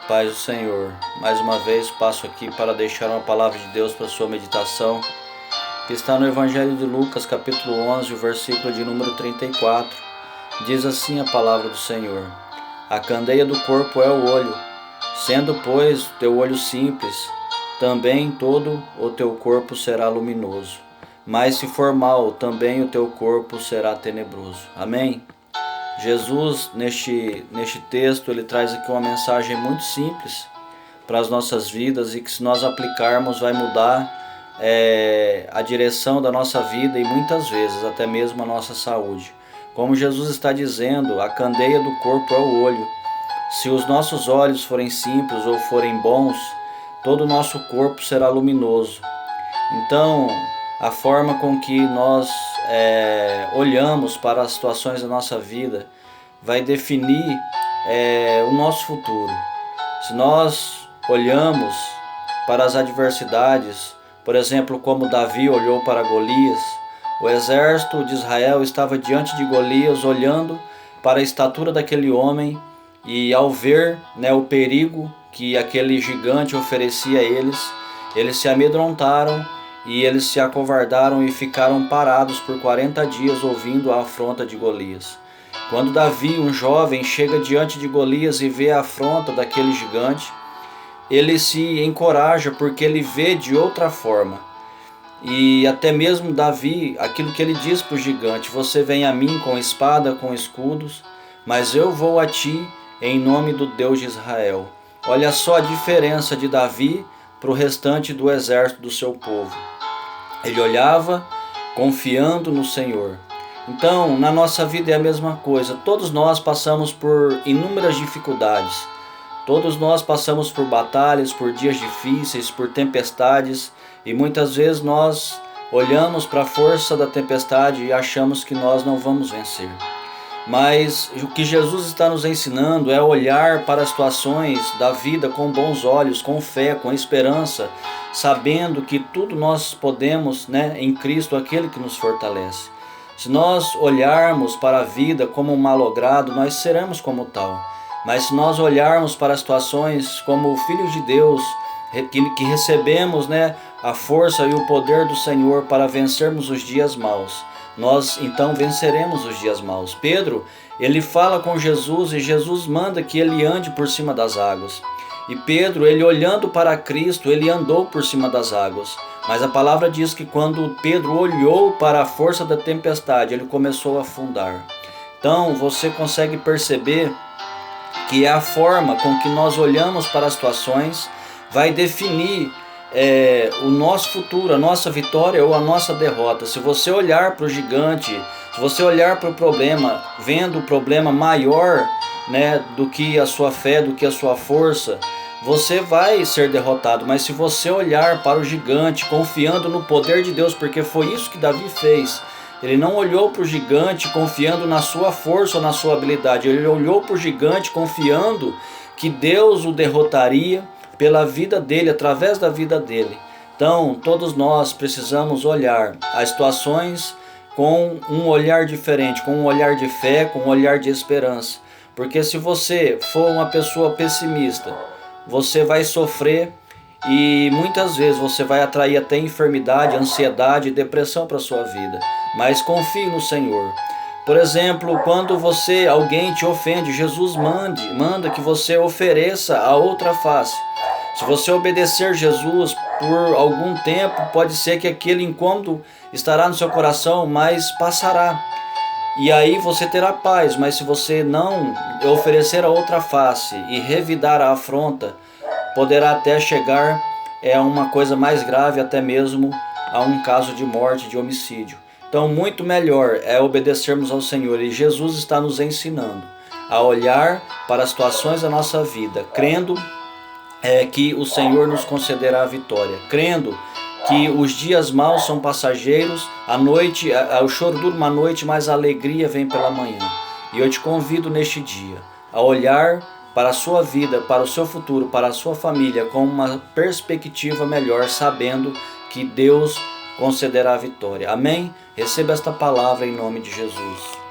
Paz do Senhor, mais uma vez passo aqui para deixar uma palavra de Deus para sua meditação, que está no Evangelho de Lucas, capítulo 11, o versículo de número 34. Diz assim a palavra do Senhor: a candeia do corpo é o olho, sendo, pois, teu olho simples, também todo o teu corpo será luminoso. Mas se for mau, também o teu corpo será tenebroso. Amém? Jesus, neste texto, ele traz aqui uma mensagem muito simples para as nossas vidas e que, se nós aplicarmos, vai mudar a direção da nossa vida e muitas vezes até mesmo a nossa saúde. Como Jesus está dizendo, a candeia do corpo é o olho. Se os nossos olhos forem simples ou forem bons, todo o nosso corpo será luminoso. Então, a forma com que nós olhamos para as situações da nossa vida vai definir o nosso futuro. Se nós olhamos para as adversidades, por exemplo, como Davi olhou para Golias, o exército de Israel estava diante de Golias, olhando para a estatura daquele homem, e ao ver o perigo que aquele gigante oferecia a eles se amedrontaram e eles se acovardaram e ficaram parados por 40 dias ouvindo a afronta de Golias. Quando Davi, um jovem, chega diante de Golias e vê a afronta daquele gigante, ele se encoraja porque ele vê de outra forma. E até mesmo Davi, aquilo que ele diz para o gigante: você vem a mim com espada, com escudos, mas eu vou a ti em nome do Deus de Israel. Olha só a diferença de Davi para o restante do exército do seu povo. Ele olhava confiando no Senhor. Então, na nossa vida é a mesma coisa. Todos nós passamos por inúmeras dificuldades. Todos nós passamos por batalhas, por dias difíceis, por tempestades. E muitas vezes nós olhamos para a força da tempestade e achamos que nós não vamos vencer. Mas o que Jesus está nos ensinando é olhar para as situações da vida com bons olhos, com fé, com esperança, sabendo que tudo nós podemos em Cristo, aquele que nos fortalece. Se nós olharmos para a vida como um malogrado, nós seremos como tal. Mas se nós olharmos para as situações como filhos de Deus, que recebemos a força e o poder do Senhor para vencermos os dias maus, nós então venceremos os dias maus. Pedro, ele fala com Jesus e Jesus manda que ele ande por cima das águas. E Pedro, ele olhando para Cristo, ele andou por cima das águas. Mas a palavra diz que quando Pedro olhou para a força da tempestade, ele começou a afundar. Então você consegue perceber que é a forma com que nós olhamos para as situações vai definir o nosso futuro, a nossa vitória ou a nossa derrota. Se você olhar para o gigante, se você olhar para o problema, vendo o problema maior do que a sua fé, do que a sua força, você vai ser derrotado. Mas se você olhar para o gigante, confiando no poder de Deus, porque foi isso que Davi fez. Ele não olhou para o gigante confiando na sua força ou na sua habilidade. Ele olhou para o gigante confiando que Deus o derrotaria pela vida dele, através da vida dele. Então, todos nós precisamos olhar as situações com um olhar diferente, com um olhar de fé, com um olhar de esperança. Porque se você for uma pessoa pessimista, você vai sofrer e muitas vezes você vai atrair até enfermidade, ansiedade e depressão para a sua vida. Mas confie no Senhor. Por exemplo, quando alguém te ofende, Jesus manda que você ofereça a outra face. Se você obedecer Jesus por algum tempo, pode ser que aquele incômodo estará no seu coração, mas passará. E aí você terá paz. Mas se você não oferecer a outra face e revidar a afronta, poderá até chegar a uma coisa mais grave, até mesmo a um caso de morte, de homicídio. Então, muito melhor é obedecermos ao Senhor. E Jesus está nos ensinando a olhar para as situações da nossa vida, crendo que o Senhor nos concederá a vitória, crendo que os dias maus são passageiros, o choro dura uma noite, mas a alegria vem pela manhã. E eu te convido neste dia a olhar para a sua vida, para o seu futuro, para a sua família com uma perspectiva melhor, sabendo que Deus concederá a vitória. Amém? Receba esta palavra em nome de Jesus.